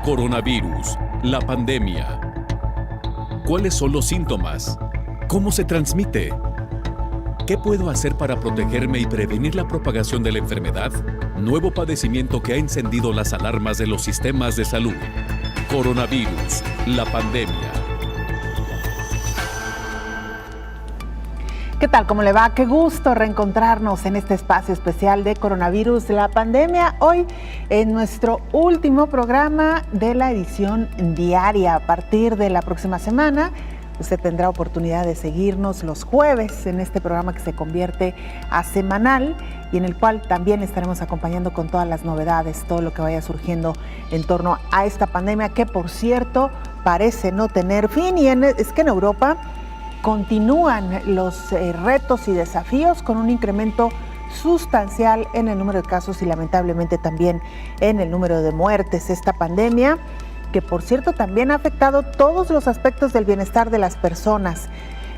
Coronavirus, la pandemia. ¿Cuáles son los síntomas? ¿Cómo se transmite? ¿Qué puedo hacer para protegerme y prevenir la propagación de la enfermedad? Nuevo padecimiento que ha encendido las alarmas de los sistemas de salud. Coronavirus, la pandemia. ¿Qué tal? ¿Cómo le va? Qué gusto reencontrarnos en este espacio especial de Coronavirus, la pandemia. Hoy en nuestro último programa de la edición diaria. A partir de la próxima semana, usted tendrá oportunidad de seguirnos los jueves en este programa que se convierte a semanal y en el cual también estaremos acompañando con todas las novedades, todo lo que vaya surgiendo en torno a esta pandemia que, por cierto, parece no tener fin. Y es que en Europa continúan los retos y desafíos con un incremento sustancial en el número de casos y lamentablemente también en el número de muertes. Esta pandemia, que por cierto también ha afectado todos los aspectos del bienestar de las personas.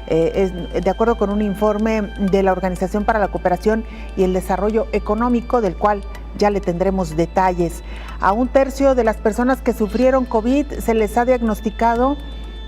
De acuerdo con un informe de la Organización para la Cooperación y el Desarrollo Económico, del cual ya le tendremos detalles. A un tercio de las personas que sufrieron COVID se les ha diagnosticado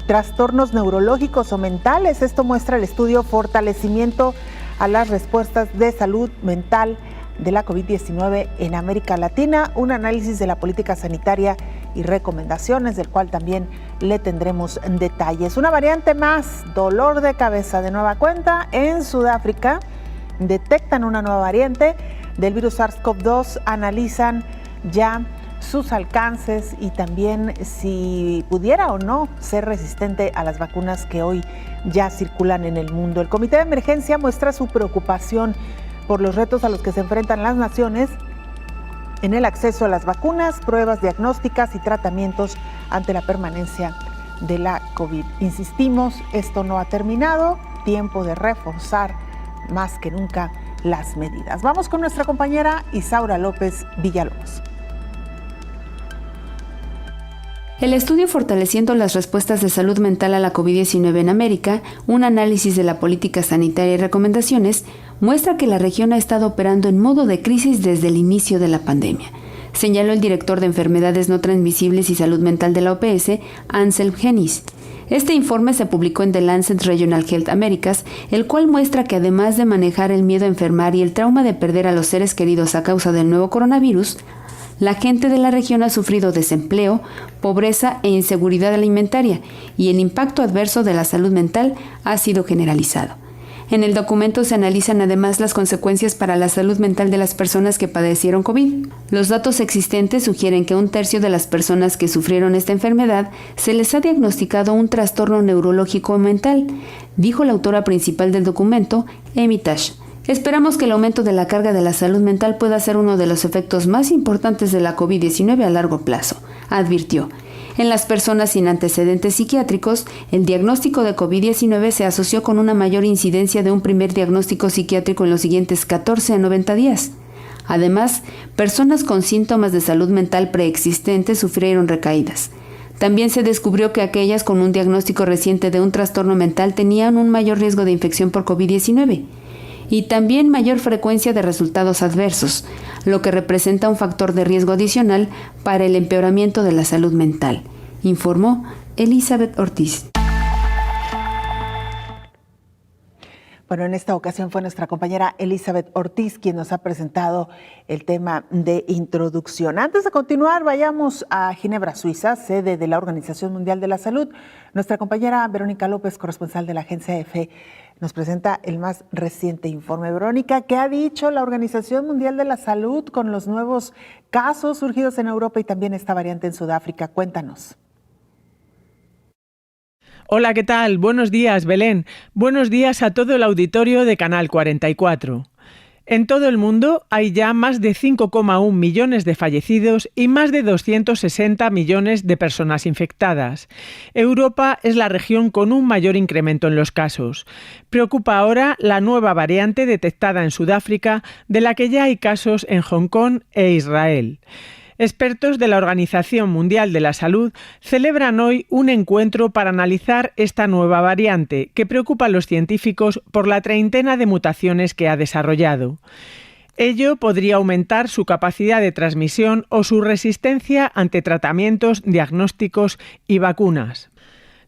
trastornos neurológicos o mentales. Esto muestra el estudio Fortalecimiento a las respuestas de salud mental de la COVID-19 en América Latina, un análisis de la política sanitaria y recomendaciones, del cual también le tendremos detalles. Una variante más, dolor de cabeza de nueva cuenta en Sudáfrica. Detectan una nueva variante del virus SARS-CoV-2, analizan ya sus alcances y también si pudiera o no ser resistente a las vacunas que hoy ya circulan en el mundo. El Comité de Emergencia muestra su preocupación por los retos a los que se enfrentan las naciones en el acceso a las vacunas, pruebas diagnósticas y tratamientos ante la permanencia de la COVID. Insistimos, esto no ha terminado, tiempo de reforzar más que nunca las medidas. Vamos con nuestra compañera Isaura López Villalobos. El estudio Fortaleciendo las respuestas de salud mental a la COVID-19 en América, un análisis de la política sanitaria y recomendaciones, muestra que la región ha estado operando en modo de crisis desde el inicio de la pandemia, señaló el director de Enfermedades No Transmisibles y Salud Mental de la OPS, Anselm Hennis. Este informe se publicó en The Lancet Regional Health Americas, el cual muestra que además de manejar el miedo a enfermar y el trauma de perder a los seres queridos a causa del nuevo coronavirus, la gente de la región ha sufrido desempleo, pobreza e inseguridad alimentaria, y el impacto adverso de la salud mental ha sido generalizado. En el documento se analizan además las consecuencias para la salud mental de las personas que padecieron COVID. Los datos existentes sugieren que un tercio de las personas que sufrieron esta enfermedad se les ha diagnosticado un trastorno neurológico o mental, dijo la autora principal del documento, Amy Tash. Esperamos que el aumento de la carga de la salud mental pueda ser uno de los efectos más importantes de la COVID-19 a largo plazo, advirtió. En las personas sin antecedentes psiquiátricos, el diagnóstico de COVID-19 se asoció con una mayor incidencia de un primer diagnóstico psiquiátrico en los siguientes 14 a 90 días. Además, personas con síntomas de salud mental preexistentes sufrieron recaídas. También se descubrió que aquellas con un diagnóstico reciente de un trastorno mental tenían un mayor riesgo de infección por COVID-19. Y también mayor frecuencia de resultados adversos, lo que representa un factor de riesgo adicional para el empeoramiento de la salud mental, informó Elizabeth Ortiz. Bueno, en esta ocasión fue nuestra compañera Elizabeth Ortiz quien nos ha presentado el tema de introducción. Antes de continuar, vayamos a Ginebra, Suiza, sede de la Organización Mundial de la Salud. Nuestra compañera Verónica López, corresponsal de la agencia EFE, nos presenta el más reciente informe. Verónica, ¿qué ha dicho la Organización Mundial de la Salud con los nuevos casos surgidos en Europa y también esta variante en Sudáfrica? Cuéntanos. Hola, ¿qué tal? Buenos días, Belén. Buenos días a todo el auditorio de Canal 44. En todo el mundo hay ya más de 5,1 millones de fallecidos y más de 260 millones de personas infectadas. Europa es la región con un mayor incremento en los casos. Preocupa ahora la nueva variante detectada en Sudáfrica, de la que ya hay casos en Hong Kong e Israel. Expertos de la Organización Mundial de la Salud celebran hoy un encuentro para analizar esta nueva variante que preocupa a los científicos por la treintena de mutaciones que ha desarrollado. Ello podría aumentar su capacidad de transmisión o su resistencia ante tratamientos, diagnósticos y vacunas.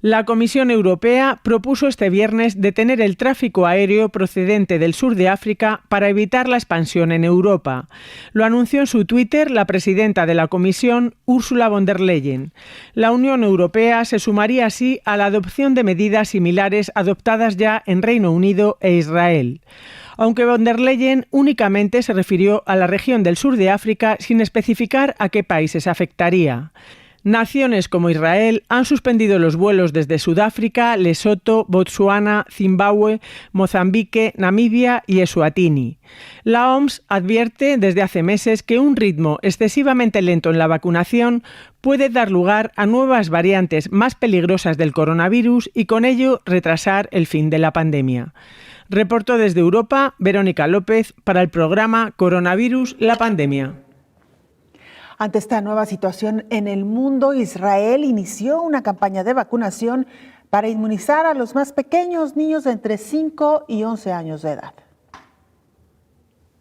La Comisión Europea propuso este viernes detener el tráfico aéreo procedente del sur de África para evitar la expansión en Europa. Lo anunció en su Twitter la presidenta de la Comisión, Ursula von der Leyen. La Unión Europea se sumaría así a la adopción de medidas similares adoptadas ya en Reino Unido e Israel. Aunque von der Leyen únicamente se refirió a la región del sur de África sin especificar a qué países afectaría. Naciones como Israel han suspendido los vuelos desde Sudáfrica, Lesoto, Botsuana, Zimbabue, Mozambique, Namibia y Eswatini. La OMS advierte desde hace meses que un ritmo excesivamente lento en la vacunación puede dar lugar a nuevas variantes más peligrosas del coronavirus y con ello retrasar el fin de la pandemia. Reportó desde Europa Verónica López para el programa Coronavirus, la pandemia. Ante esta nueva situación en el mundo, Israel inició una campaña de vacunación para inmunizar a los más pequeños, niños de entre 5 y 11 años de edad.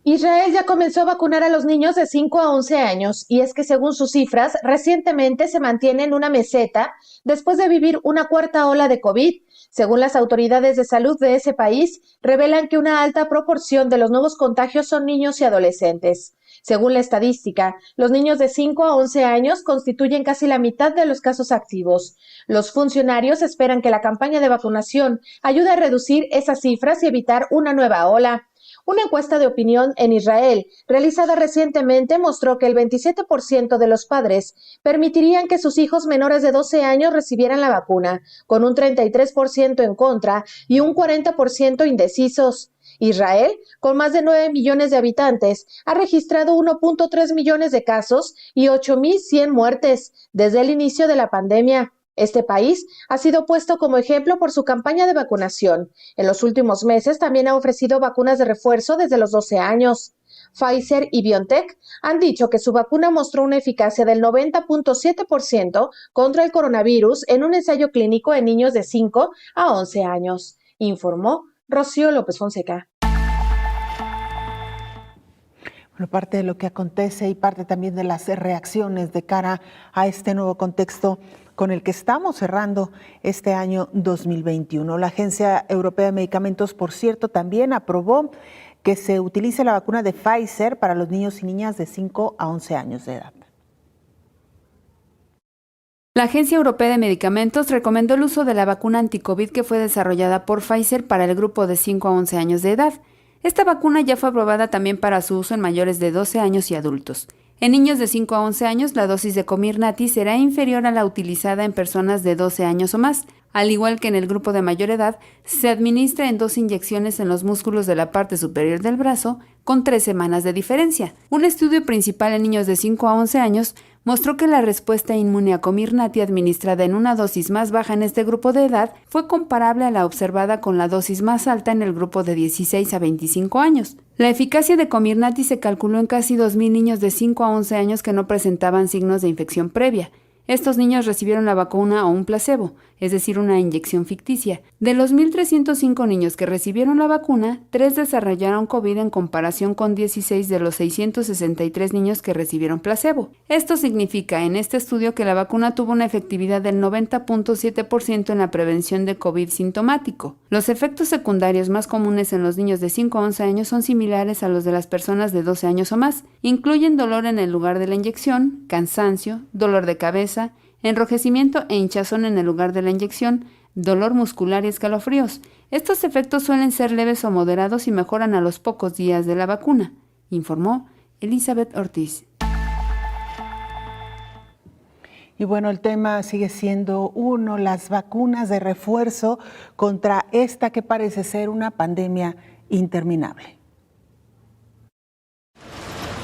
Israel ya comenzó a vacunar a los niños de 5 a 11 años y es que según sus cifras, recientemente se mantiene en una meseta después de vivir una cuarta ola de COVID. Según las autoridades de salud de ese país, revelan que una alta proporción de los nuevos contagios son niños y adolescentes. Según la estadística, los niños de 5 a 11 años constituyen casi la mitad de los casos activos. Los funcionarios esperan que la campaña de vacunación ayude a reducir esas cifras y evitar una nueva ola. Una encuesta de opinión en Israel, realizada recientemente, mostró que el 27% de los padres permitirían que sus hijos menores de 12 años recibieran la vacuna, con un 33% en contra y un 40% indecisos. Israel, con más de 9 millones de habitantes, ha registrado 1.3 millones de casos y 8.100 muertes desde el inicio de la pandemia. Este país ha sido puesto como ejemplo por su campaña de vacunación. En los últimos meses también ha ofrecido vacunas de refuerzo desde los 12 años. Pfizer y BioNTech han dicho que su vacuna mostró una eficacia del 90.7% contra el coronavirus en un ensayo clínico en niños de 5 a 11 años, informó Rocío López Fonseca. Bueno, parte de lo que acontece y parte también de las reacciones de cara a este nuevo contexto con el que estamos cerrando este año 2021. La Agencia Europea de Medicamentos, por cierto, también aprobó que se utilice la vacuna de Pfizer para los niños y niñas de 5 a 11 años de edad. La Agencia Europea de Medicamentos recomendó el uso de la vacuna anti-COVID que fue desarrollada por Pfizer para el grupo de 5 a 11 años de edad. Esta vacuna ya fue aprobada también para su uso en mayores de 12 años y adultos. En niños de 5 a 11 años, la dosis de Comirnaty será inferior a la utilizada en personas de 12 años o más. Al igual que en el grupo de mayor edad, se administra en 2 inyecciones en los músculos de la parte superior del brazo, con 3 semanas de diferencia. Un estudio principal en niños de 5 a 11 años mostró que la respuesta inmune a Comirnaty administrada en una dosis más baja en este grupo de edad fue comparable a la observada con la dosis más alta en el grupo de 16 a 25 años. La eficacia de Comirnaty se calculó en casi 2.000 niños de 5 a 11 años que no presentaban signos de infección previa. Estos niños recibieron la vacuna o un placebo, es decir, una inyección ficticia. De los 1.305 niños que recibieron la vacuna, 3 desarrollaron COVID en comparación con 16 de los 663 niños que recibieron placebo. Esto significa en este estudio que la vacuna tuvo una efectividad del 90.7% en la prevención de COVID sintomático. Los efectos secundarios más comunes en los niños de 5 a 11 años son similares a los de las personas de 12 años o más. Incluyen dolor en el lugar de la inyección, cansancio, dolor de cabeza, enrojecimiento e hinchazón en el lugar de la inyección, dolor muscular y escalofríos. Estos efectos suelen ser leves o moderados y mejoran a los pocos días de la vacuna, informó Elizabeth Ortiz. Y bueno, el tema sigue siendo uno, las vacunas de refuerzo contra esta que parece ser una pandemia interminable.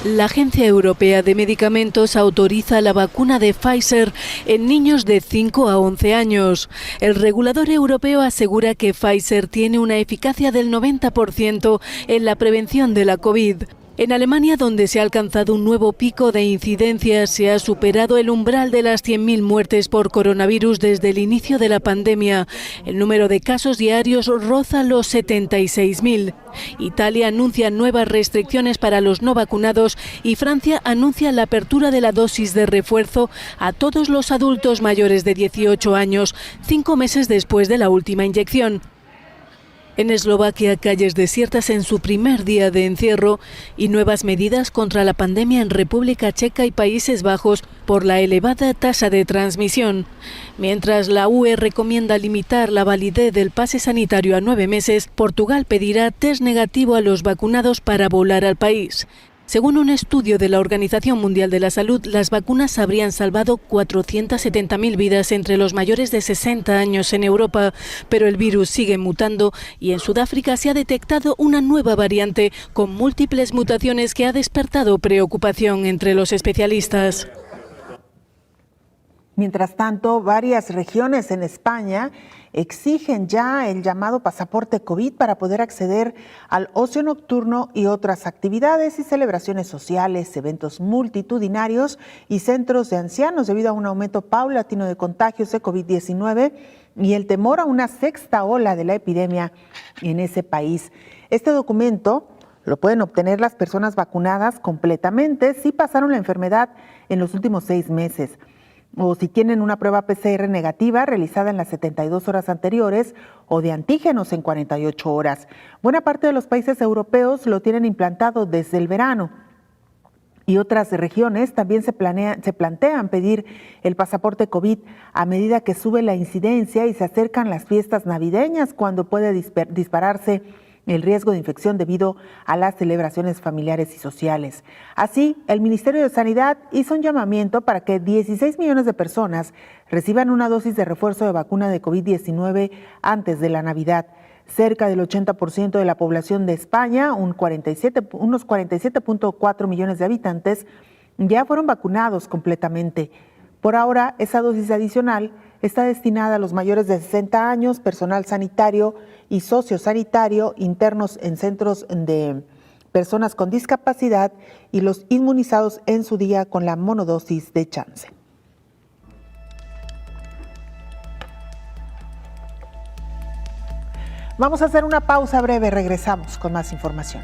La Agencia Europea de Medicamentos autoriza la vacuna de Pfizer en niños de 5 a 11 años. El regulador europeo asegura que Pfizer tiene una eficacia del 90% en la prevención de la COVID. En Alemania, donde se ha alcanzado un nuevo pico de incidencias, se ha superado el umbral de las 100.000 muertes por coronavirus desde el inicio de la pandemia. El número de casos diarios roza los 76.000. Italia anuncia nuevas restricciones para los no vacunados y Francia anuncia la apertura de la dosis de refuerzo a todos los adultos mayores de 18 años, 5 meses después de la última inyección. En Eslovaquia, calles desiertas en su primer día de encierro y nuevas medidas contra la pandemia en República Checa y Países Bajos por la elevada tasa de transmisión. Mientras la UE recomienda limitar la validez del pase sanitario a 9 meses, Portugal pedirá test negativo a los vacunados para volar al país. Según un estudio de la Organización Mundial de la Salud, las vacunas habrían salvado 470.000 vidas entre los mayores de 60 años en Europa, pero el virus sigue mutando y en Sudáfrica se ha detectado una nueva variante con múltiples mutaciones que ha despertado preocupación entre los especialistas. Mientras tanto, varias regiones en España exigen ya el llamado pasaporte COVID para poder acceder al ocio nocturno y otras actividades y celebraciones sociales, eventos multitudinarios y centros de ancianos debido a un aumento paulatino de contagios de COVID-19 y el temor a una sexta ola de la epidemia en ese país. Este documento lo pueden obtener las personas vacunadas completamente si pasaron la enfermedad en los últimos 6 meses. O si tienen una prueba PCR negativa realizada en las 72 horas anteriores o de antígenos en 48 horas. Buena parte de los países europeos lo tienen implantado desde el verano. Y otras regiones también se plantean pedir el pasaporte COVID a medida que sube la incidencia y se acercan las fiestas navideñas, cuando puede dispararse el riesgo de infección debido a las celebraciones familiares y sociales. Así, el Ministerio de Sanidad hizo un llamamiento para que 16 millones de personas reciban una dosis de refuerzo de vacuna de COVID-19 antes de la Navidad. Cerca del 80% de la población de España, unos 47.4 millones de habitantes, ya fueron vacunados completamente. Por ahora, esa dosis adicional está destinada a los mayores de 60 años, personal sanitario y sociosanitario, internos en centros de personas con discapacidad y los inmunizados en su día con la monodosis de Janssen. Vamos a hacer una pausa breve, regresamos con más información.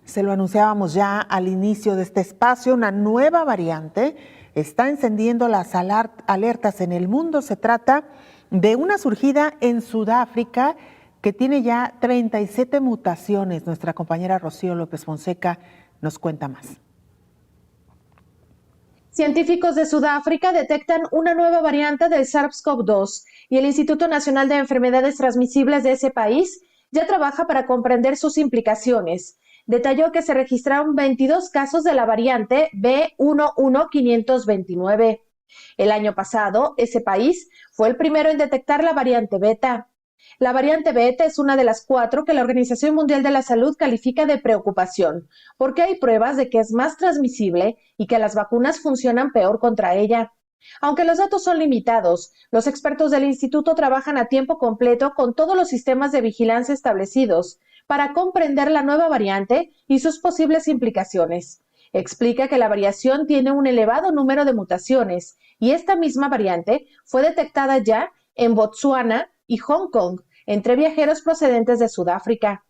Se lo anunciábamos ya al inicio de este espacio, una nueva variante está encendiendo las alertas en el mundo. Se trata de una surgida en Sudáfrica que tiene ya 37 mutaciones. Nuestra compañera Rocío López Fonseca nos cuenta más. Científicos de Sudáfrica detectan una nueva variante del SARS-CoV-2 y el Instituto Nacional de Enfermedades Transmisibles de ese país ya trabaja para comprender sus implicaciones. Detalló que se registraron 22 casos de la variante B11529. El año pasado, ese país fue el primero en detectar la variante beta. La variante beta es una de las 4 que la Organización Mundial de la Salud califica de preocupación, porque hay pruebas de que es más transmisible y que las vacunas funcionan peor contra ella. Aunque los datos son limitados, los expertos del instituto trabajan a tiempo completo con todos los sistemas de vigilancia establecidos para comprender la nueva variante y sus posibles implicaciones. Explica que la variación tiene un elevado número de mutaciones y esta misma variante fue detectada ya en Botsuana y Hong Kong entre viajeros procedentes de Sudáfrica.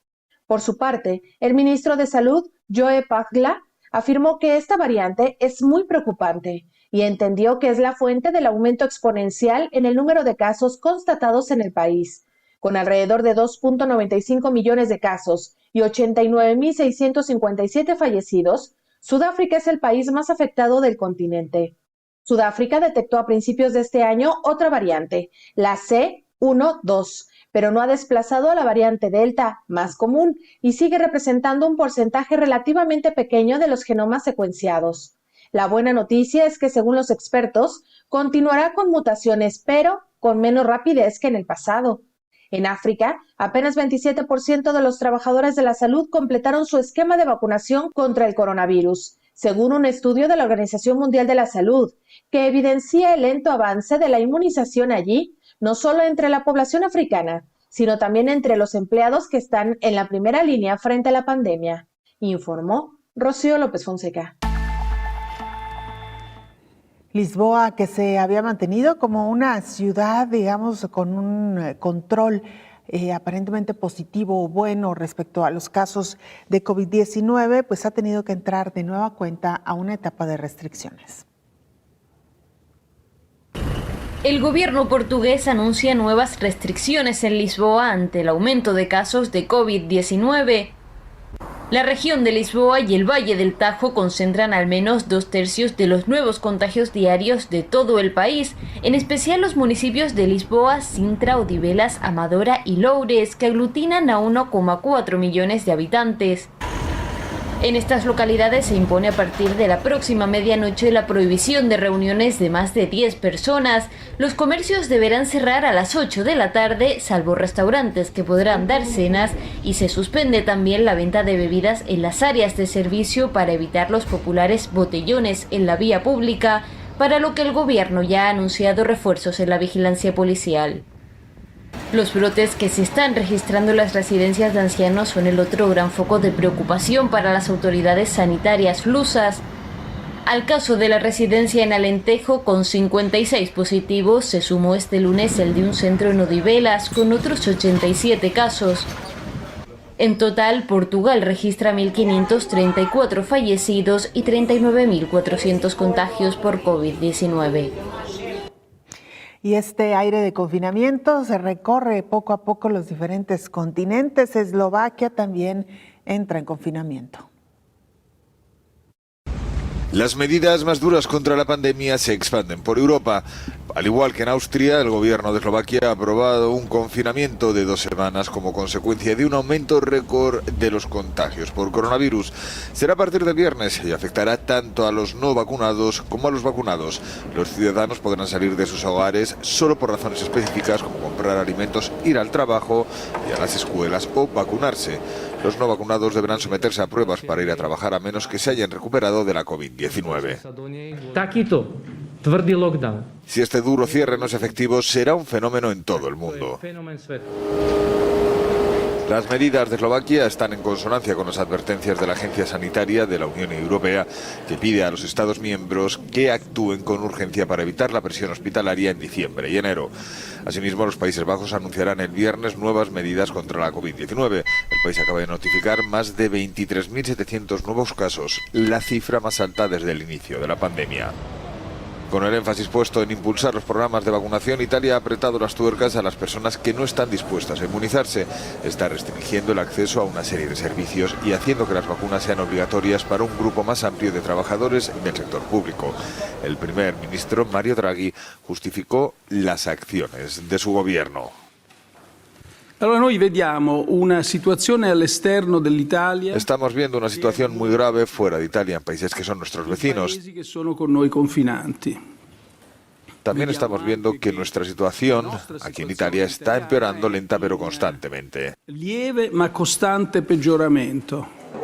Por su parte, el ministro de Salud, Joe Pagla, afirmó que esta variante es muy preocupante y entendió que es la fuente del aumento exponencial en el número de casos constatados en el país. Con alrededor de 2.95 millones de casos y 89.657 fallecidos, Sudáfrica es el país más afectado del continente. Sudáfrica detectó a principios de este año otra variante, la C12, pero no ha desplazado a la variante Delta, más común, y sigue representando un porcentaje relativamente pequeño de los genomas secuenciados. La buena noticia es que, según los expertos, continuará con mutaciones, pero con menos rapidez que en el pasado. En África, apenas 27% de los trabajadores de la salud completaron su esquema de vacunación contra el coronavirus, según un estudio de la Organización Mundial de la Salud, que evidencia el lento avance de la inmunización allí, no solo entre la población africana, sino también entre los empleados que están en la primera línea frente a la pandemia, informó Rocío López Fonseca. Lisboa, que se había mantenido como una ciudad, digamos, con un control aparentemente positivo o bueno respecto a los casos de COVID-19, pues ha tenido que entrar de nueva cuenta a una etapa de restricciones. El gobierno portugués anuncia nuevas restricciones en Lisboa ante el aumento de casos de COVID-19. La región de Lisboa y el Valle del Tajo concentran al menos 2/3 de los nuevos contagios diarios de todo el país, en especial los municipios de Lisboa, Sintra, Odivelas, Amadora y Loures, que aglutinan a 1,4 millones de habitantes. En estas localidades se impone a partir de la próxima medianoche la prohibición de reuniones de más de 10 personas. Los comercios deberán cerrar a las 8 de la tarde, salvo restaurantes que podrán dar cenas, y se suspende también la venta de bebidas en las áreas de servicio para evitar los populares botellones en la vía pública, para lo que el gobierno ya ha anunciado refuerzos en la vigilancia policial. Los brotes que se están registrando en las residencias de ancianos son el otro gran foco de preocupación para las autoridades sanitarias lusas. Al caso de la residencia en Alentejo, con 56 positivos, se sumó este lunes el de un centro en Odivelas, con otros 87 casos. En total, Portugal registra 1.534 fallecidos y 39.400 contagios por COVID-19. Y este aire de confinamiento se recorre poco a poco los diferentes continentes. Eslovaquia también entra en confinamiento. Las medidas más duras contra la pandemia se expanden por Europa. Al igual que en Austria, el gobierno de Eslovaquia ha aprobado un confinamiento de 2 semanas como consecuencia de un aumento récord de los contagios por coronavirus. Será a partir del viernes y afectará tanto a los no vacunados como a los vacunados. Los ciudadanos podrán salir de sus hogares solo por razones específicas como comprar alimentos, ir al trabajo y a las escuelas o vacunarse. Los no vacunados deberán someterse a pruebas para ir a trabajar a menos que se hayan recuperado de la COVID-19. Si este duro cierre no es efectivo, será un fenómeno en todo el mundo. Las medidas de Eslovaquia están en consonancia con las advertencias de la Agencia Sanitaria de la Unión Europea, que pide a los Estados miembros que actúen con urgencia para evitar la presión hospitalaria en diciembre y enero. Asimismo, los Países Bajos anunciarán el viernes nuevas medidas contra la COVID-19. El país acaba de notificar más de 23.700 nuevos casos, la cifra más alta desde el inicio de la pandemia. Con el énfasis puesto en impulsar los programas de vacunación, Italia ha apretado las tuercas a las personas que no están dispuestas a inmunizarse. Está restringiendo el acceso a una serie de servicios y haciendo que las vacunas sean obligatorias para un grupo más amplio de trabajadores del sector público. El primer ministro, Mario Draghi, justificó las acciones de su gobierno. Estamos viendo una situación muy grave fuera de Italia, en países que son nuestros vecinos. También estamos viendo que nuestra situación aquí en Italia está empeorando lenta pero constantemente.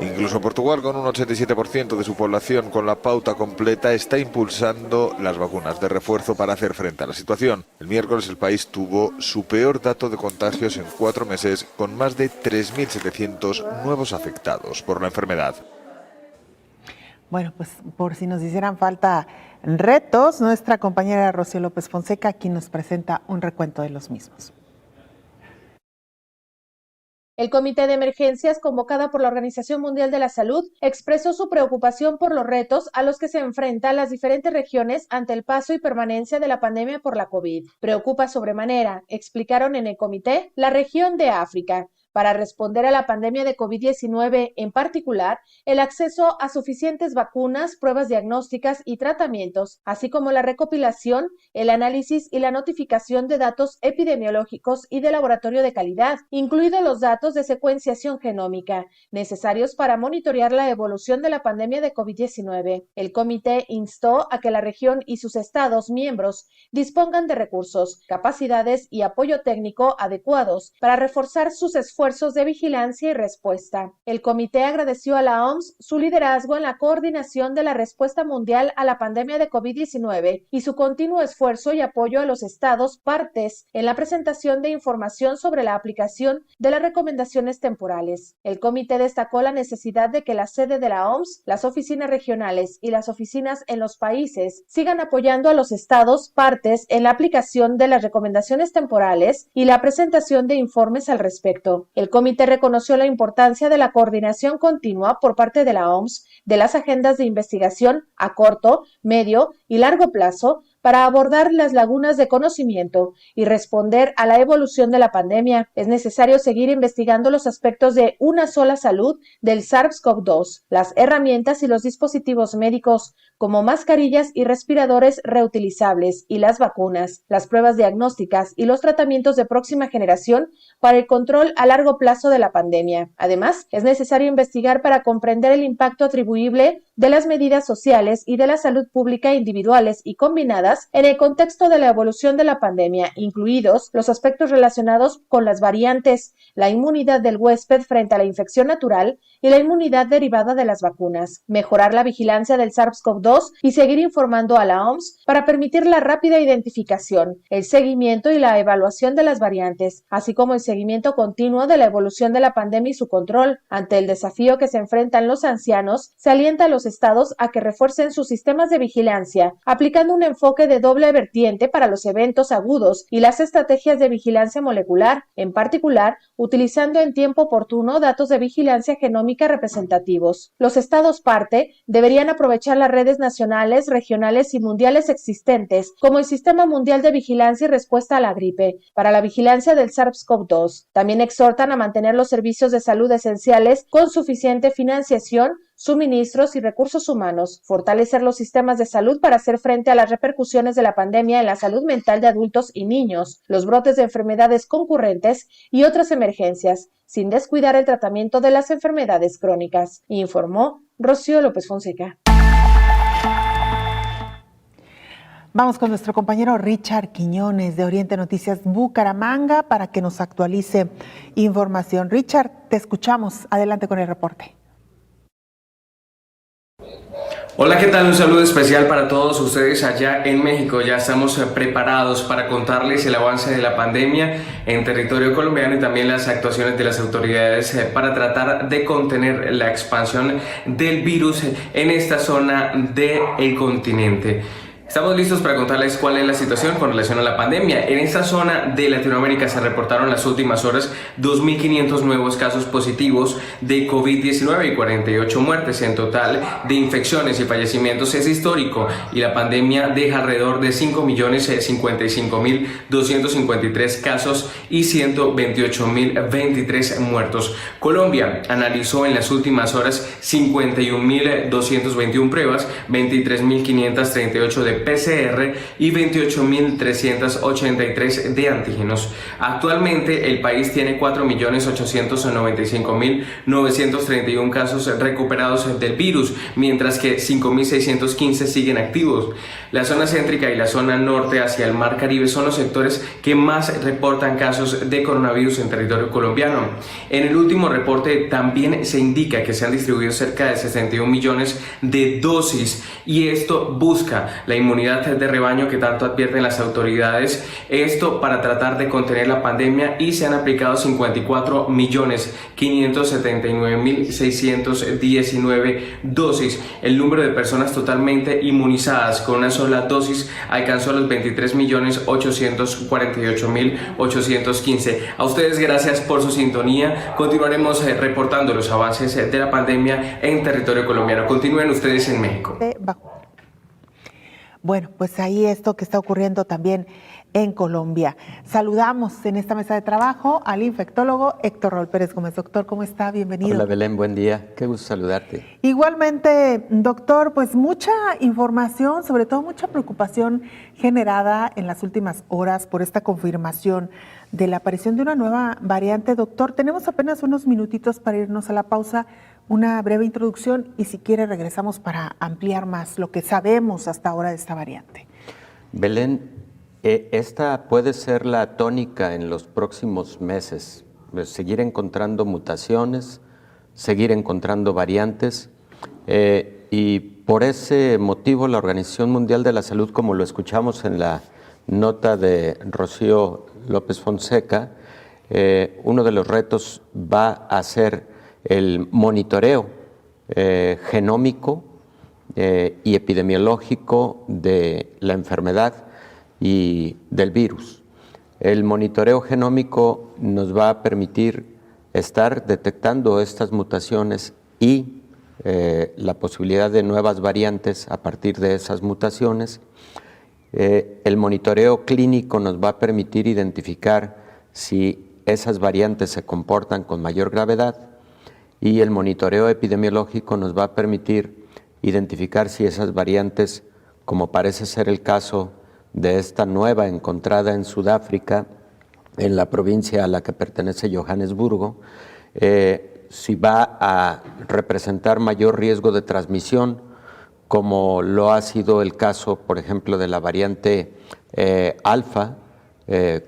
Incluso Portugal, con un 87% de su población con la pauta completa, está impulsando las vacunas de refuerzo para hacer frente a la situación. El miércoles el país tuvo su peor dato de contagios en 4 meses, con más de 3.700 nuevos afectados por la enfermedad. Bueno, pues por si nos hicieran falta retos, nuestra compañera Rocío López Fonseca aquí nos presenta un recuento de los mismos. El Comité de Emergencias, convocada por la Organización Mundial de la Salud, expresó su preocupación por los retos a los que se enfrentan las diferentes regiones ante el paso y permanencia de la pandemia por la COVID. Preocupa sobremanera, explicaron en el comité, la región de África, para responder a la pandemia de COVID-19, en particular, el acceso a suficientes vacunas, pruebas diagnósticas y tratamientos, así como la recopilación, el análisis y la notificación de datos epidemiológicos y de laboratorio de calidad, incluidos los datos de secuenciación genómica, necesarios para monitorear la evolución de la pandemia de COVID-19. El comité instó a que la región y sus estados miembros dispongan de recursos, capacidades y apoyo técnico adecuados para reforzar sus esfuerzos de vigilancia y respuesta. El comité agradeció a la OMS su liderazgo en la coordinación de la respuesta mundial a la pandemia de COVID-19 y su continuo esfuerzo y apoyo a los estados partes en la presentación de información sobre la aplicación de las recomendaciones temporales. El comité destacó la necesidad de que la sede de la OMS, las oficinas regionales y las oficinas en los países sigan apoyando a los estados partes en la aplicación de las recomendaciones temporales y la presentación de informes al respecto. El comité reconoció la importancia de la coordinación continua por parte de la OMS de las agendas de investigación a corto, medio y largo plazo para abordar las lagunas de conocimiento y responder a la evolución de la pandemia. Es necesario seguir investigando los aspectos de una sola salud del SARS-CoV-2, las herramientas y los dispositivos médicos, como mascarillas y respiradores reutilizables, y las vacunas, las pruebas diagnósticas y los tratamientos de próxima generación para el control a largo plazo de la pandemia. Además, es necesario investigar para comprender el impacto atribuible de las medidas sociales y de la salud pública individuales y combinadas en el contexto de la evolución de la pandemia, incluidos los aspectos relacionados con las variantes, la inmunidad del huésped frente a la infección natural y la inmunidad derivada de las vacunas, mejorar la vigilancia del SARS-CoV-2 y seguir informando a la OMS para permitir la rápida identificación, el seguimiento y la evaluación de las variantes, así como el seguimiento continuo de la evolución de la pandemia y su control. Ante el desafío que se enfrentan los ancianos, se alienta a los estados a que refuercen sus sistemas de vigilancia, aplicando un enfoque de doble vertiente para los eventos agudos y las estrategias de vigilancia molecular, en particular, utilizando en tiempo oportuno datos de vigilancia genómica representativos. Los estados parte deberían aprovechar las redes nacionales, regionales y mundiales existentes, como el Sistema Mundial de Vigilancia y Respuesta a la Gripe, para la vigilancia del SARS-CoV-2. También exhortan a mantener los servicios de salud esenciales con suficiente financiación, suministros y recursos humanos, fortalecer los sistemas de salud para hacer frente a las repercusiones de la pandemia en la salud mental de adultos y niños, los brotes de enfermedades concurrentes y otras emergencias, sin descuidar el tratamiento de las enfermedades crónicas, informó Rocío López Fonseca. Vamos con nuestro compañero Richard Quiñones de Oriente Noticias Bucaramanga para que nos actualice información. Richard, te escuchamos. Adelante con el reporte. Hola, ¿qué tal? Un saludo especial para todos ustedes allá en México. Ya estamos preparados para contarles el avance de la pandemia en territorio colombiano y también las actuaciones de las autoridades para tratar de contener la expansión del virus en esta zona del continente. Estamos listos para contarles cuál es la situación con relación a la pandemia. En esta zona de Latinoamérica se reportaron las últimas horas 2.500 nuevos casos positivos de COVID-19 y 48 muertes en total de infecciones y fallecimientos. Es histórico y la pandemia deja alrededor de 5.055.253 casos y 128.023 muertos. Colombia analizó en las últimas horas 51.221 pruebas, 23.538 de PCR y 28.383 de antígenos. Actualmente el país tiene 4.895.931 casos recuperados del virus, mientras que 5.615 siguen activos. La zona céntrica y la zona norte hacia el Mar Caribe son los sectores que más reportan casos de coronavirus en territorio colombiano. En el último reporte también se indica que se han distribuido cerca de 61 millones de dosis y esto busca la inmunidad de rebaño que tanto advierten las autoridades, esto para tratar de contener la pandemia, y se han aplicado 54.579.619 dosis. El número de personas totalmente inmunizadas con una sola dosis alcanzó los 23.848.815. A ustedes gracias por su sintonía. Continuaremos reportando los avances de la pandemia en territorio colombiano. Continúen ustedes en México. Bueno, pues ahí esto que está ocurriendo también en Colombia. Saludamos en esta mesa de trabajo al infectólogo Héctor Raúl Pérez Gómez. Doctor, ¿cómo está? Bienvenido. Hola Belén, buen día. Qué gusto saludarte. Igualmente, doctor, pues mucha información, sobre todo mucha preocupación generada en las últimas horas por esta confirmación de la aparición de una nueva variante. Doctor, tenemos apenas unos minutitos para irnos a la pausa, una breve introducción y si quiere regresamos para ampliar más lo que sabemos hasta ahora de esta variante. Belén, esta puede ser la tónica en los próximos meses, seguir encontrando mutaciones, seguir encontrando variantes y por ese motivo la Organización Mundial de la Salud, como lo escuchamos en la nota de Rocío López Fonseca, uno de los retos va a ser el monitoreo genómico y epidemiológico de la enfermedad y del virus. El monitoreo genómico nos va a permitir estar detectando estas mutaciones y la posibilidad de nuevas variantes a partir de esas mutaciones. El monitoreo clínico nos va a permitir identificar si esas variantes se comportan con mayor gravedad y el monitoreo epidemiológico nos va a permitir identificar si esas variantes, como parece ser el caso de esta nueva encontrada en Sudáfrica, en la provincia a la que pertenece Johannesburgo, si va a representar mayor riesgo de transmisión, como lo ha sido el caso, por ejemplo, de la variante alfa,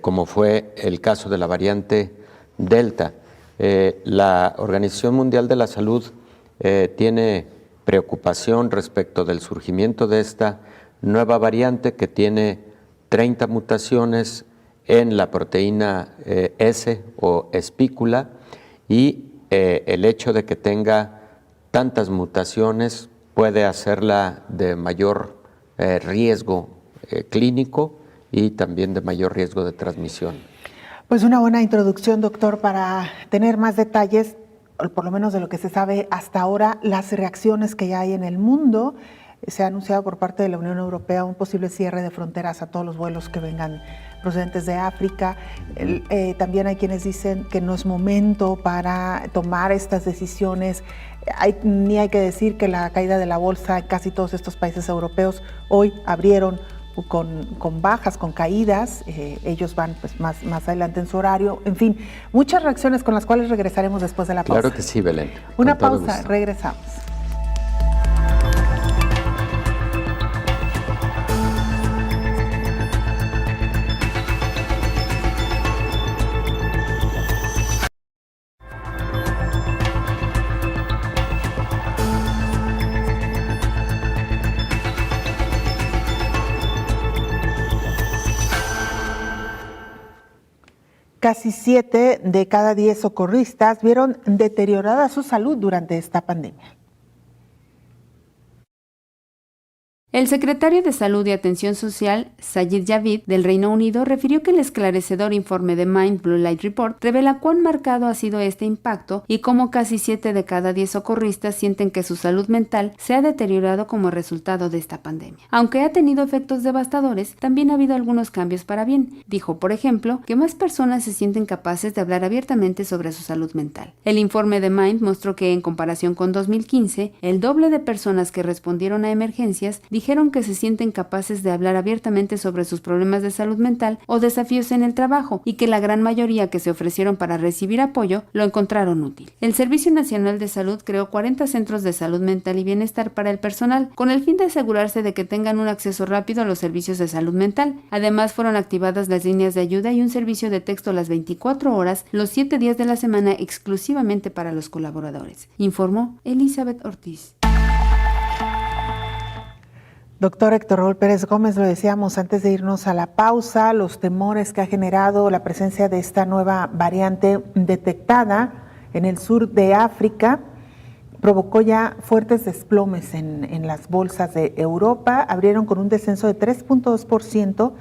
como fue el caso de la variante delta. La Organización Mundial de la Salud tiene preocupación respecto del surgimiento de esta nueva variante que tiene 30 mutaciones en la proteína S o espícula y el hecho de que tenga tantas mutaciones puede hacerla de mayor riesgo clínico y también de mayor riesgo de transmisión. Pues una buena introducción, doctor, para tener más detalles, por lo menos de lo que se sabe hasta ahora, las reacciones que ya hay en el mundo. Se ha anunciado por parte de la Unión Europea un posible cierre de fronteras a todos los vuelos que vengan procedentes de África. También hay quienes dicen que no es momento para tomar estas decisiones. Ni hay que decir que la caída de la bolsa en casi todos estos países europeos hoy abrieron con bajas, con caídas. Ellos van pues más adelante en su horario. En fin, muchas reacciones con las cuales regresaremos después de la pausa. Claro que sí, Belén. Una pausa, regresamos. Casi 7 de cada 10 socorristas vieron deteriorada su salud durante esta pandemia. El secretario de Salud y Atención Social, Sajid Javid, del Reino Unido, refirió que el esclarecedor informe de Mind Blue Light Report revela cuán marcado ha sido este impacto y cómo casi 7 de cada 10 socorristas sienten que su salud mental se ha deteriorado como resultado de esta pandemia. Aunque ha tenido efectos devastadores, también ha habido algunos cambios para bien. Dijo, por ejemplo, que más personas se sienten capaces de hablar abiertamente sobre su salud mental. El informe de Mind mostró que, en comparación con 2015, el doble de personas que respondieron a emergencias dijeron que se sienten capaces de hablar abiertamente sobre sus problemas de salud mental o desafíos en el trabajo y que la gran mayoría que se ofrecieron para recibir apoyo lo encontraron útil. El Servicio Nacional de Salud creó 40 centros de salud mental y bienestar para el personal con el fin de asegurarse de que tengan un acceso rápido a los servicios de salud mental. Además, fueron activadas las líneas de ayuda y un servicio de texto las 24 horas, los 7 días de la semana exclusivamente para los colaboradores, informó Elizabeth Ortiz. Doctor Héctor Raúl Pérez Gómez, lo decíamos antes de irnos a la pausa, los temores que ha generado la presencia de esta nueva variante detectada en el sur de África provocó ya fuertes desplomes en las bolsas de Europa, abrieron con un descenso de 3.2%,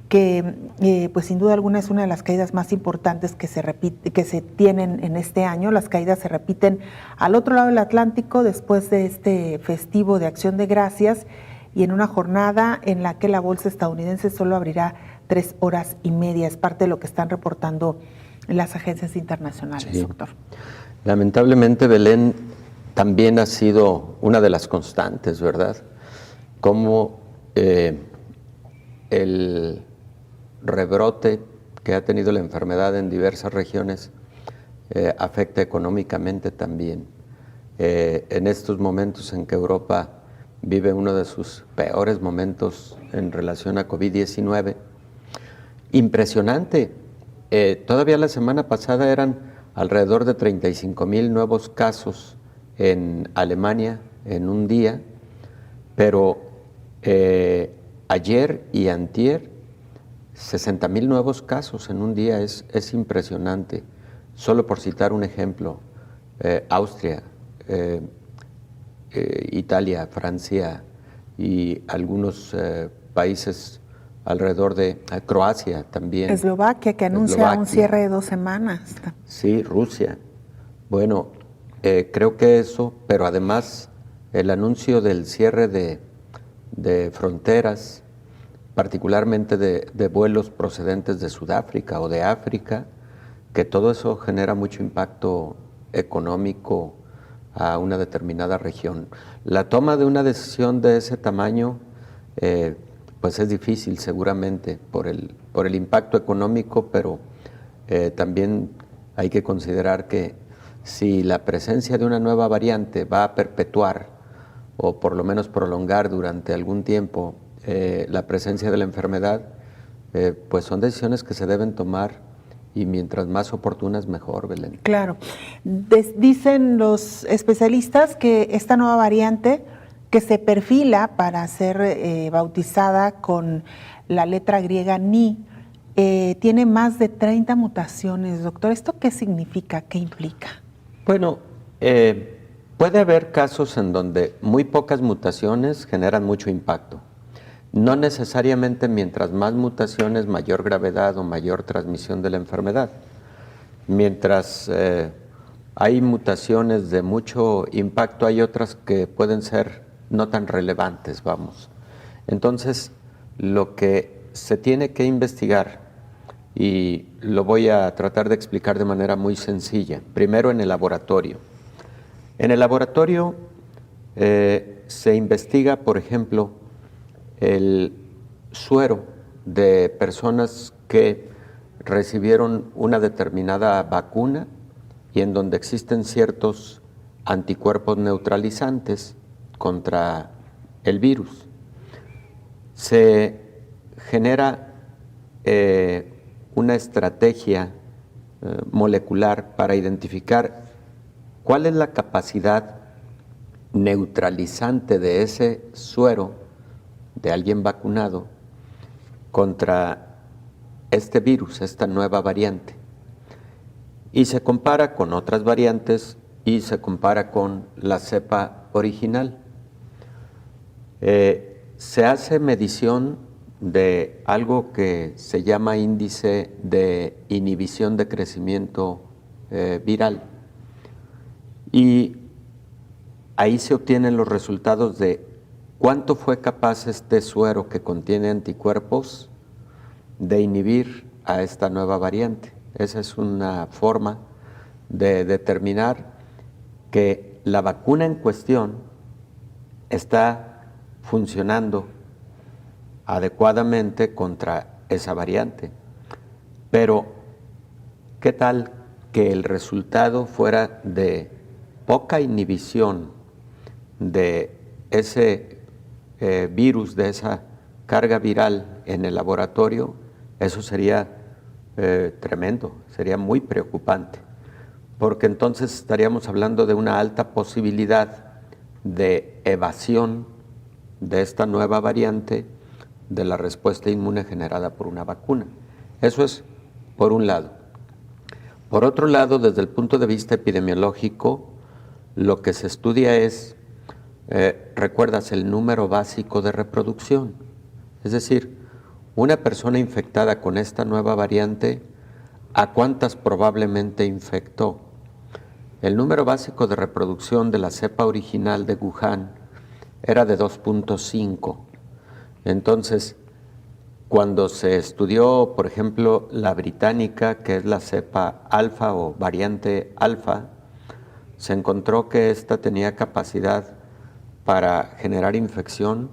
que pues sin duda alguna es una de las caídas más importantes que se tienen en este año. Las caídas se repiten al otro lado del Atlántico después de este festivo de Acción de Gracias, y en una jornada en la que la bolsa estadounidense solo abrirá 3 horas y media. Es parte de lo que están reportando las agencias internacionales, sí. doctor. Lamentablemente, Belén, también ha sido una de las constantes, ¿verdad? Como el rebrote que ha tenido la enfermedad en diversas regiones afecta económicamente también. En estos momentos en que Europa vive uno de sus peores momentos en relación a COVID-19, impresionante. Todavía la semana pasada eran alrededor de 35,000 nuevos casos en Alemania en un día, pero ayer y antier 60,000 nuevos casos en un día. Es impresionante. Solo por citar un ejemplo, Austria, Italia, Francia y algunos países alrededor de Croacia también. Eslovaquia, que anuncia un cierre de 2 semanas. Sí, Rusia. Bueno, creo que eso, pero además el anuncio del cierre de fronteras, particularmente de vuelos procedentes de Sudáfrica o de África, que todo eso genera mucho impacto económico a una determinada región. La toma de una decisión de ese tamaño pues es difícil seguramente por el impacto económico, pero también hay que considerar que si la presencia de una nueva variante va a perpetuar o por lo menos prolongar durante algún tiempo la presencia de la enfermedad, pues son decisiones que se deben tomar y mientras más oportunas mejor, Belén. Claro. Dicen los especialistas que esta nueva variante que se perfila para ser bautizada con la letra griega Ni, tiene más de 30 mutaciones. Doctor, ¿esto qué significa? ¿Qué implica? Bueno, puede haber casos en donde muy pocas mutaciones generan mucho impacto. No necesariamente mientras más mutaciones, mayor gravedad o mayor transmisión de la enfermedad. Mientras hay mutaciones de mucho impacto, hay otras que pueden ser no tan relevantes, vamos. Entonces, lo que se tiene que investigar, y lo voy a tratar de explicar de manera muy sencilla, primero en el laboratorio. En el laboratorio se investiga, por ejemplo, el suero de personas que recibieron una determinada vacuna y en donde existen ciertos anticuerpos neutralizantes contra el virus. Se genera una estrategia molecular para identificar cuál es la capacidad neutralizante de ese suero de alguien vacunado contra este virus, esta nueva variante. Y se compara con otras variantes y se compara con la cepa original. Se hace medición de algo que se llama índice de inhibición de crecimiento viral. Y ahí se obtienen los resultados de cuánto fue capaz este suero que contiene anticuerpos de inhibir a esta nueva variante. Esa es una forma de determinar que la vacuna en cuestión está funcionando adecuadamente contra esa variante. Pero, ¿qué tal que el resultado fuera de poca inhibición de ese virus, de esa carga viral en el laboratorio? Eso sería tremendo, sería muy preocupante, porque entonces estaríamos hablando de una alta posibilidad de evasión de esta nueva variante de la respuesta inmune generada por una vacuna. Eso es por un lado. Por otro lado, desde el punto de vista epidemiológico, lo que se estudia es, recuerdas, el número básico de reproducción. Es decir, una persona infectada con esta nueva variante, ¿a cuántas probablemente infectó? El número básico de reproducción de la cepa original de Wuhan era de 2.5. Entonces, cuando se estudió, por ejemplo, la británica, que es la cepa alfa o variante alfa, se encontró que esta tenía capacidad para generar infección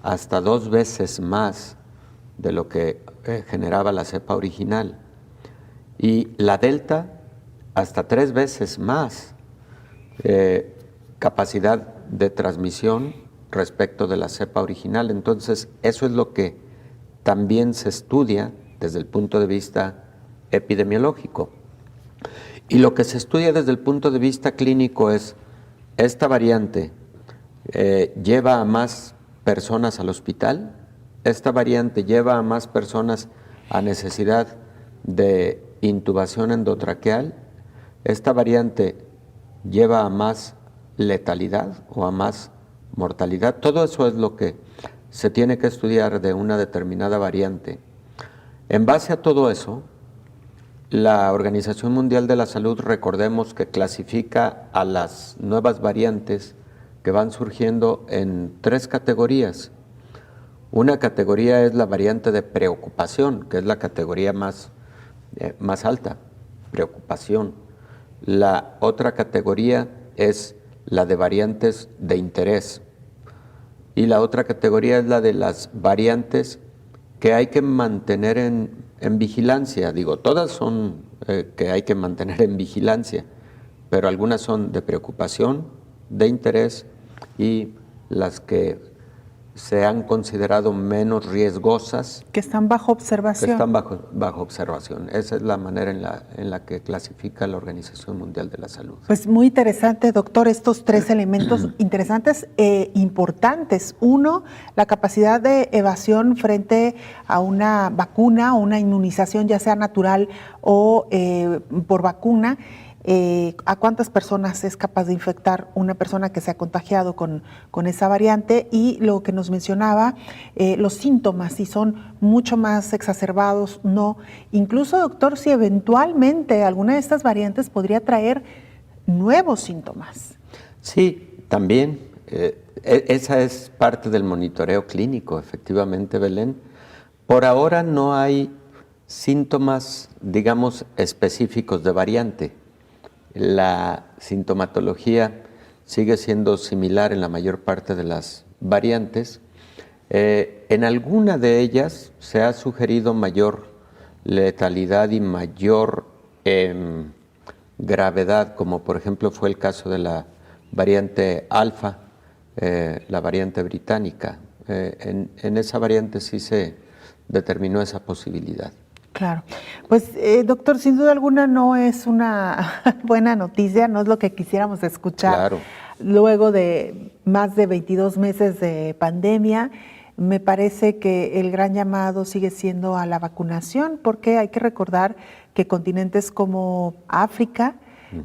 hasta 2 veces más de lo que generaba la cepa original. Y la delta hasta 3 veces más capacidad de transmisión respecto de la cepa original. Entonces, eso es lo que también se estudia desde el punto de vista epidemiológico. Y lo que se estudia desde el punto de vista clínico es, ¿esta variante lleva a más personas al hospital? ¿Esta variante lleva a más personas a necesidad de intubación endotraqueal? ¿Esta variante lleva a más letalidad o a más mortalidad? Todo eso es lo que se tiene que estudiar de una determinada variante. En base a todo eso, la Organización Mundial de la Salud, recordemos que clasifica a las nuevas variantes que van surgiendo en 3 categorías. Una categoría es la variante de preocupación, que es la categoría más alta, preocupación. La otra categoría es la de variantes de interés. Y la otra categoría es la de las variantes que hay que mantener en vigilancia. Digo, todas son que hay que mantener en vigilancia, pero algunas son de preocupación, de interés, y las que se han considerado menos riesgosas. Que están bajo observación. Que están bajo observación. Esa es la manera en la que clasifica la Organización Mundial de la Salud. Pues muy interesante, doctor, estos 3 elementos interesantes e importantes. Uno, la capacidad de evasión frente a una vacuna o una inmunización, ya sea natural o por vacuna. ¿A cuántas personas es capaz de infectar una persona que se ha contagiado con esa variante? Y lo que nos mencionaba, los síntomas, si son mucho más exacerbados, no. Incluso, doctor, si eventualmente alguna de estas variantes podría traer nuevos síntomas. Sí, también. Esa es parte del monitoreo clínico, efectivamente, Belén. Por ahora no hay síntomas, digamos, específicos de variante. La sintomatología sigue siendo similar en la mayor parte de las variantes. En alguna de ellas se ha sugerido mayor letalidad y mayor gravedad, como por ejemplo fue el caso de la variante alfa, la variante británica. En esa variante sí se determinó esa posibilidad. Claro. Pues, doctor, sin duda alguna no es una buena noticia, no es lo que quisiéramos escuchar. Claro. Luego de más de 22 meses de pandemia, me parece que el gran llamado sigue siendo a la vacunación, porque hay que recordar que continentes como África,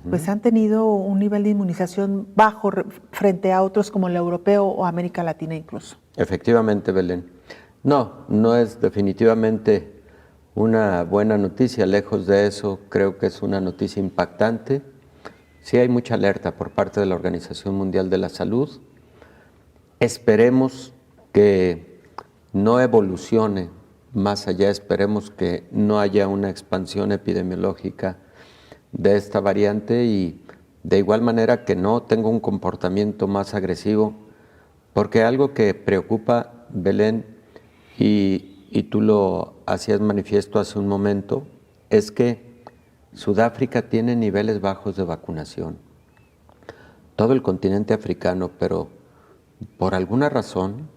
pues han tenido un nivel de inmunización bajo frente a otros como el europeo o América Latina incluso. Efectivamente, Belén. No es definitivamente una buena noticia. Lejos de eso, creo que es una noticia impactante. Sí hay mucha alerta por parte de la Organización Mundial de la Salud. Esperemos que no evolucione más allá, esperemos que no haya una expansión epidemiológica de esta variante y de igual manera que no tenga un comportamiento más agresivo, porque algo que preocupa, Belén, y tú lo hacías manifiesto hace un momento, es que Sudáfrica tiene niveles bajos de vacunación. Todo el continente africano, pero por alguna razón,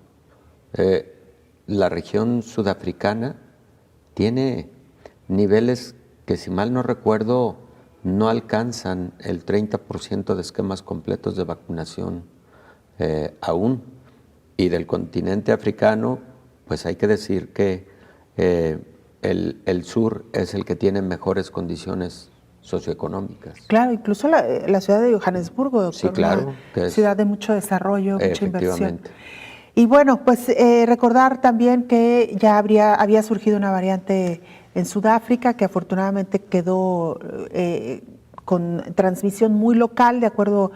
la región sudafricana tiene niveles que, si mal no recuerdo, no alcanzan el 30% de esquemas completos de vacunación aún. Y del continente africano, pues hay que decir que el sur es el que tiene mejores condiciones socioeconómicas. Claro, incluso la ciudad de Johannesburgo, doctor, sí, claro, una ciudad de mucho desarrollo, mucha inversión. Y bueno, pues recordar también que ya había surgido una variante en Sudáfrica que afortunadamente quedó con transmisión muy local, de acuerdo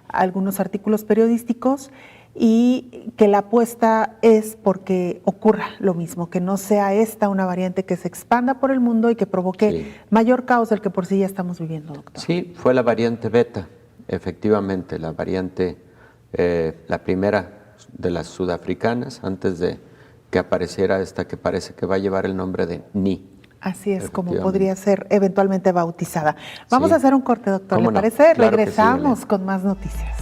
a algunos artículos periodísticos. y que la apuesta es porque ocurra lo mismo, que no sea esta una variante que se expanda por el mundo y que provoque mayor caos del que por sí ya estamos viviendo, doctor. Sí, fue la variante beta, efectivamente, la variante, la primera de las sudafricanas, antes de que apareciera esta que parece que va a llevar el nombre de Ni. Así es como podría ser eventualmente bautizada. Vamos a hacer un corte, doctor, ¿le parece? Claro, regresamos con más noticias.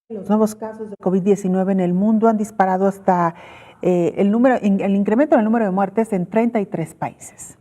Los nuevos casos de COVID-19 en el mundo han disparado hasta el incremento en el número de muertes en 33 países.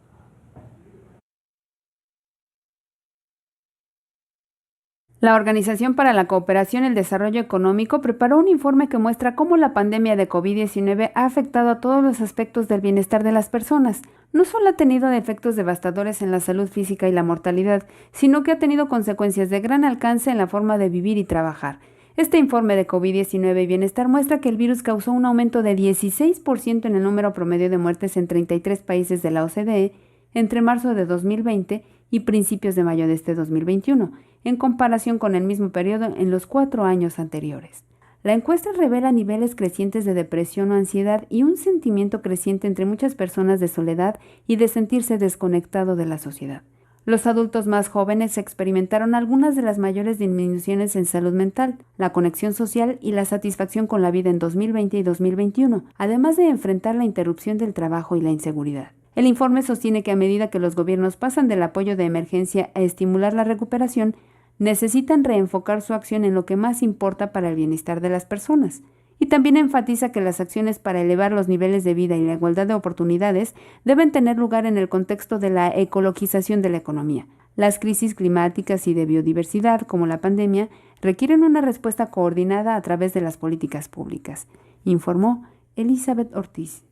La Organización para la Cooperación y el Desarrollo Económico preparó un informe que muestra cómo la pandemia de COVID-19 ha afectado a todos los aspectos del bienestar de las personas. No solo ha tenido efectos devastadores en la salud física y la mortalidad, sino que ha tenido consecuencias de gran alcance en la forma de vivir y trabajar. Este informe de COVID-19 y bienestar muestra que el virus causó un aumento de 16% en el número promedio de muertes en 33 países de la OCDE entre marzo de 2020 y principios de mayo de este 2021, en comparación con el mismo periodo en los 4 años anteriores. La encuesta revela niveles crecientes de depresión o ansiedad y un sentimiento creciente entre muchas personas de soledad y de sentirse desconectado de la sociedad. Los adultos más jóvenes experimentaron algunas de las mayores disminuciones en salud mental, la conexión social y la satisfacción con la vida en 2020 y 2021, además de enfrentar la interrupción del trabajo y la inseguridad. El informe sostiene que a medida que los gobiernos pasan del apoyo de emergencia a estimular la recuperación, necesitan reenfocar su acción en lo que más importa para el bienestar de las personas. Y también enfatiza que las acciones para elevar los niveles de vida y la igualdad de oportunidades deben tener lugar en el contexto de la ecologización de la economía. Las crisis climáticas y de biodiversidad, como la pandemia, requieren una respuesta coordinada a través de las políticas públicas, informó Elizabeth Ortiz.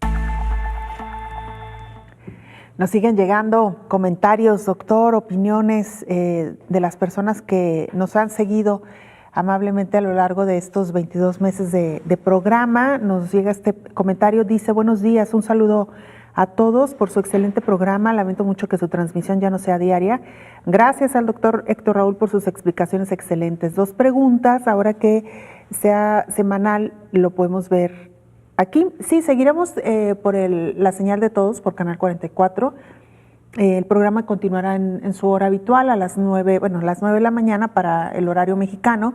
Nos siguen llegando comentarios, doctor, opiniones de las personas que nos han seguido amablemente a lo largo de estos 22 meses de programa. Nos llega este comentario, dice: buenos días, un saludo a todos por su excelente programa. Lamento mucho que su transmisión ya no sea diaria. Gracias al doctor Héctor Raúl por sus explicaciones excelentes. 2 preguntas, ahora que sea semanal, lo podemos ver aquí. Sí, seguiremos por la señal de todos, por Canal 44. El programa continuará en su hora habitual a las 9 de la mañana para el horario mexicano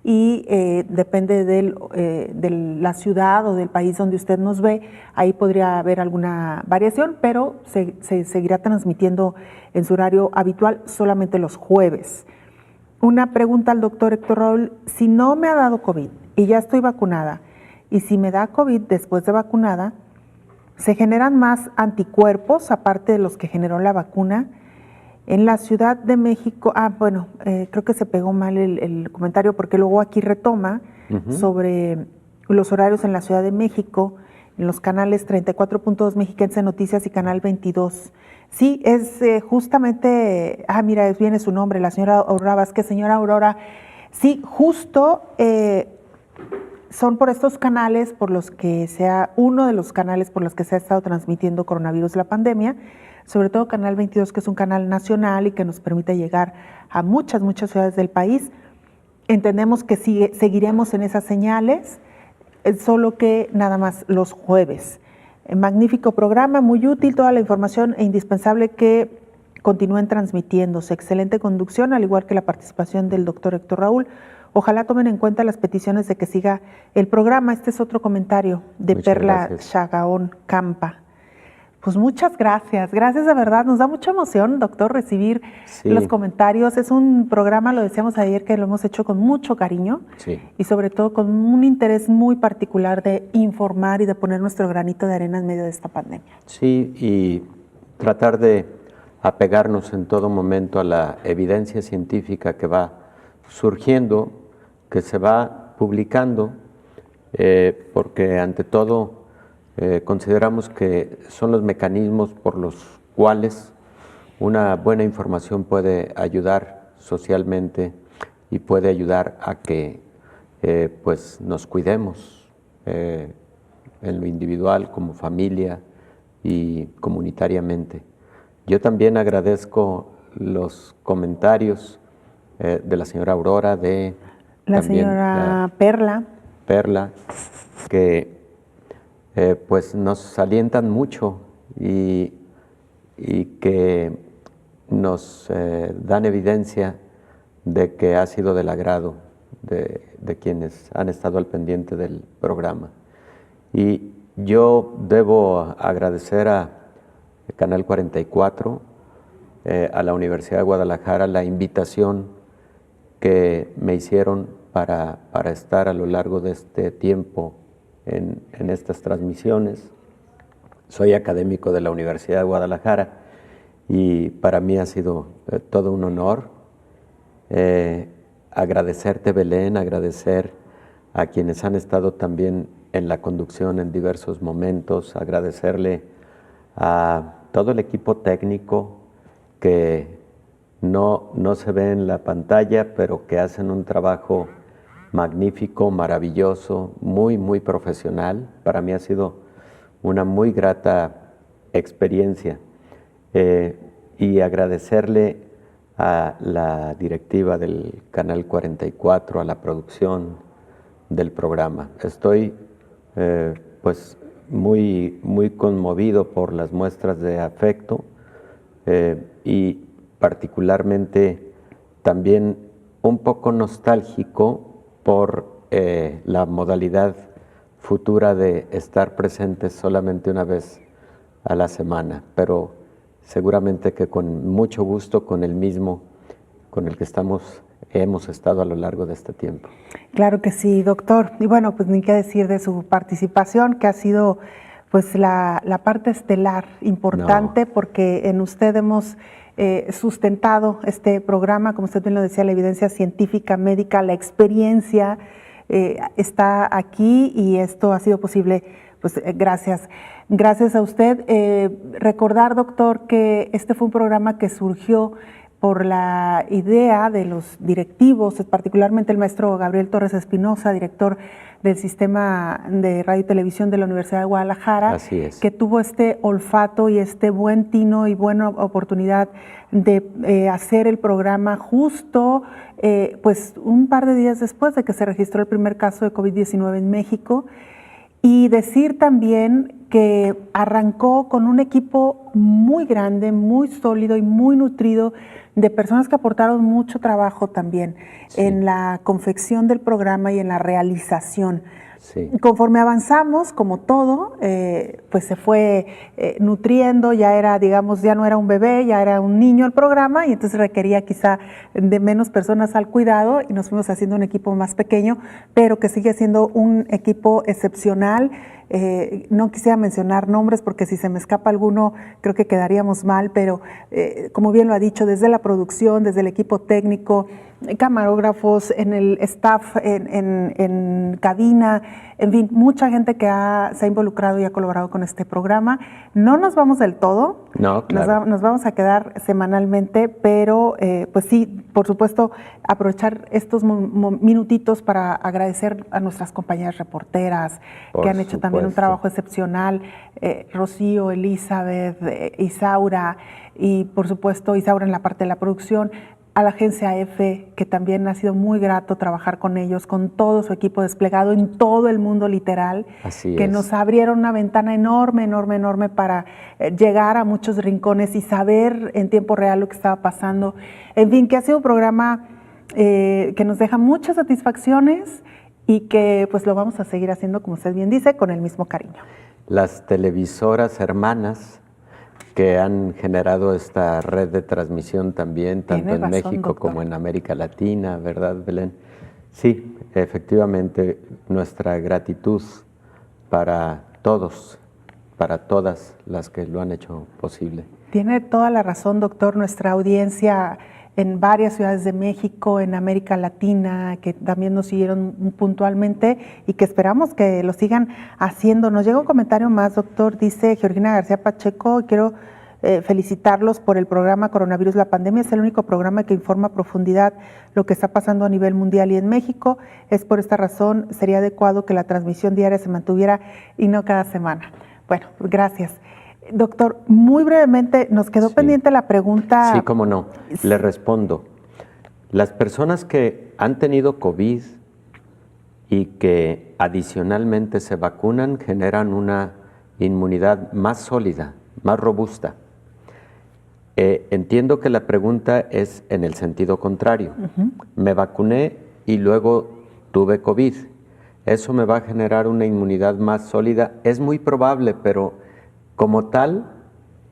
y depende de la ciudad o del país donde usted nos ve, ahí podría haber alguna variación, pero se seguirá transmitiendo en su horario habitual solamente los jueves. Una pregunta al doctor Héctor Raúl: si no me ha dado COVID y ya estoy vacunada, y si me da COVID después de vacunada, ¿se generan más anticuerpos aparte de los que generó la vacuna? En la Ciudad de México, creo que se pegó mal el comentario, porque luego aquí retoma sobre los horarios en la Ciudad de México, en los canales 34.2 Mexiquense Noticias y Canal 22. Sí, es justamente, mira, viene su nombre, la señora Aurora Vázquez. Señora Aurora, sí, justo son por estos canales por los que uno de los canales por los que se ha estado transmitiendo coronavirus, la pandemia, sobre todo Canal 22, que es un canal nacional y que nos permite llegar a muchas ciudades del país. Entendemos que seguiremos en esas señales, solo que nada más los jueves. Magnífico programa, muy útil, toda la información e indispensable que continúen transmitiéndose. Excelente conducción, al igual que la participación del doctor Héctor Raúl. Ojalá tomen en cuenta las peticiones de que siga el programa. Este es otro comentario de Muchas Perla gracias. Chagaón Campa. Pues muchas gracias, gracias de verdad. Nos da mucha emoción, doctor, recibir los comentarios. Es un programa, lo decíamos ayer, que lo hemos hecho con mucho cariño y sobre todo con un interés muy particular de informar y de poner nuestro granito de arena en medio de esta pandemia. Sí, y tratar de apegarnos en todo momento a la evidencia científica que va surgiendo, que se va publicando, porque ante todo consideramos que son los mecanismos por los cuales una buena información puede ayudar socialmente y puede ayudar a que pues nos cuidemos en lo individual, como familia y comunitariamente. Yo también agradezco los comentarios de la señora Aurora, de la señora Perla, que pues nos alientan mucho y que nos dan evidencia de que ha sido del agrado de quienes han estado al pendiente del programa. Y yo debo agradecer a Canal 44, a la Universidad de Guadalajara, la invitación que me hicieron para estar a lo largo de este tiempo en estas transmisiones. Soy académico de la Universidad de Guadalajara y para mí ha sido todo un honor. Agradecerte, Belén, agradecer a quienes han estado también en la conducción en diversos momentos, agradecerle a todo el equipo técnico que no se ve en la pantalla, pero que hacen un trabajo magnífico, maravilloso, muy, muy profesional. Para mí ha sido una muy grata experiencia. Y agradecerle a la directiva del Canal 44, a la producción del programa. Estoy pues muy, muy conmovido por las muestras de afecto y particularmente también un poco nostálgico por la modalidad futura de estar presentes solamente una vez a la semana, pero seguramente que con mucho gusto, con el mismo con el que hemos estado a lo largo de este tiempo. Claro que sí, doctor. Y bueno, pues ni qué decir de su participación, que ha sido pues la parte estelar importante, porque en usted hemos sustentado este programa, como usted bien lo decía, la evidencia científica, médica, la experiencia está aquí y esto ha sido posible, pues gracias a usted. Recordar, doctor, que este fue un programa que surgió por la idea de los directivos, particularmente el maestro Gabriel Torres Espinosa, director del Sistema de Radio y Televisión de la Universidad de Guadalajara, Así es, que tuvo este olfato y este buen tino y buena oportunidad de hacer el programa justo pues un par de días después de que se registró el primer caso de COVID-19 en México. Y decir también que arrancó con un equipo muy grande, muy sólido y muy nutrido de personas que aportaron mucho trabajo también en la confección del programa y en la realización. Sí. Conforme avanzamos, como todo, pues se fue nutriendo, ya era, digamos, ya no era un bebé, ya era un niño el programa y entonces requería quizá de menos personas al cuidado y nos fuimos haciendo un equipo más pequeño, pero que sigue siendo un equipo excepcional. No quisiera mencionar nombres porque si se me escapa alguno creo que quedaríamos mal, pero como bien lo ha dicho, desde la producción, desde el equipo técnico, camarógrafos, en el staff, en cabina, en fin, mucha gente que se ha involucrado y ha colaborado con este programa. No nos vamos del todo, no, claro. Nos vamos a quedar semanalmente, pero pues sí, por supuesto, aprovechar estos minutitos para agradecer a nuestras compañeras reporteras que han hecho también un trabajo excepcional, Rocío, Elizabeth, Isaura y por supuesto Isaura en la parte de la producción, a la agencia EFE, que también ha sido muy grato trabajar con ellos, con todo su equipo desplegado en todo el mundo literal, que nos abrieron una ventana enorme, enorme, enorme para llegar a muchos rincones y saber en tiempo real lo que estaba pasando. En fin, que ha sido un programa que nos deja muchas satisfacciones y que pues lo vamos a seguir haciendo, como usted bien dice, con el mismo cariño. Las televisoras hermanas que han generado esta red de transmisión también, tanto en México como en América Latina, ¿verdad, Belén? Sí, efectivamente, nuestra gratitud para todos, para todas las que lo han hecho posible. Tiene toda la razón, doctor. Nuestra audiencia en varias ciudades de México, en América Latina, que también nos siguieron puntualmente y que esperamos que lo sigan haciendo. Nos llega un comentario más, doctor. Dice Georgina García Pacheco, quiero felicitarlos por el programa Coronavirus la Pandemia. Es el único programa que informa a profundidad lo que está pasando a nivel mundial y en México. Es por esta razón, sería adecuado que la transmisión diaria se mantuviera y no cada semana. Bueno, gracias. Doctor, muy brevemente, nos quedó pendiente la pregunta. Sí, cómo no. Le respondo. Las personas que han tenido COVID y que adicionalmente se vacunan generan una inmunidad más sólida, más robusta. Entiendo que la pregunta es en el sentido contrario. Me vacuné y luego tuve COVID. ¿Eso me va a generar una inmunidad más sólida? Es muy probable, pero como tal,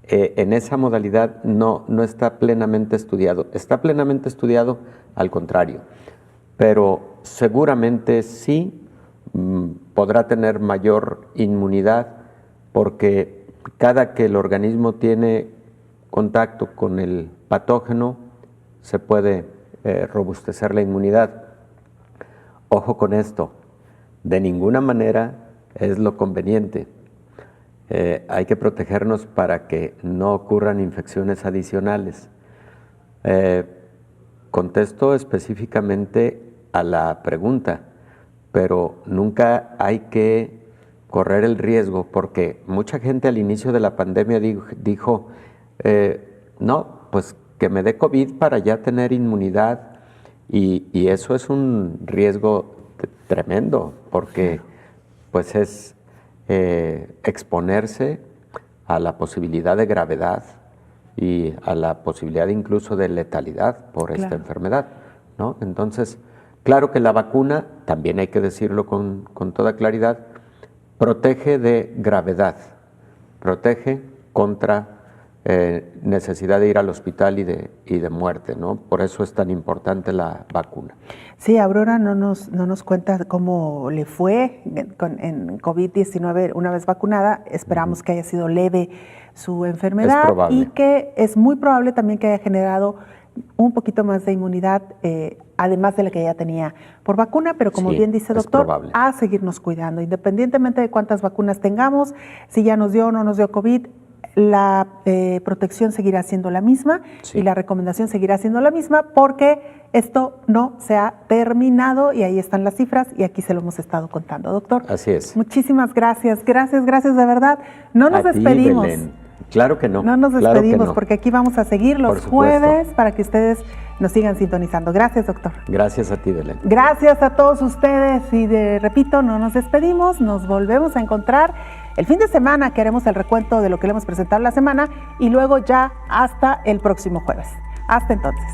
en esa modalidad no está plenamente estudiado. Está plenamente estudiado al contrario, pero seguramente sí podrá tener mayor inmunidad porque cada que el organismo tiene contacto con el patógeno se puede robustecer la inmunidad. Ojo con esto, de ninguna manera es lo conveniente. Hay que protegernos para que no ocurran infecciones adicionales. Contesto específicamente a la pregunta, pero nunca hay que correr el riesgo porque mucha gente al inicio de la pandemia dijo no, pues que me dé COVID para ya tener inmunidad y eso es un riesgo tremendo porque pues es exponerse a la posibilidad de gravedad y a la posibilidad incluso de letalidad por esta enfermedad, ¿no? Entonces, claro que la vacuna, también hay que decirlo con toda claridad, protege de gravedad, protege contra necesidad de ir al hospital y de muerte, ¿no? Por eso es tan importante la vacuna. Sí, Aurora no nos cuenta cómo le fue en COVID-19 una vez vacunada. Esperamos que haya sido leve su enfermedad y que es muy probable también que haya generado un poquito más de inmunidad, además de la que ya tenía por vacuna, pero como bien dice doctor, a seguirnos cuidando, independientemente de cuántas vacunas tengamos, si ya nos dio o no nos dio COVID, la protección seguirá siendo la misma y la recomendación seguirá siendo la misma porque esto no se ha terminado y ahí están las cifras y aquí se lo hemos estado contando, doctor. Así es. Muchísimas gracias, gracias de verdad. No nos despedimos. Belén. Claro que no. No nos despedimos porque aquí vamos a seguir los jueves para que ustedes nos sigan sintonizando. Gracias, doctor. Gracias a ti, Belén. Gracias a todos ustedes y repito, no nos despedimos, nos volvemos a encontrar el fin de semana, que haremos el recuento de lo que le hemos presentado la semana y luego ya hasta el próximo jueves. Hasta entonces.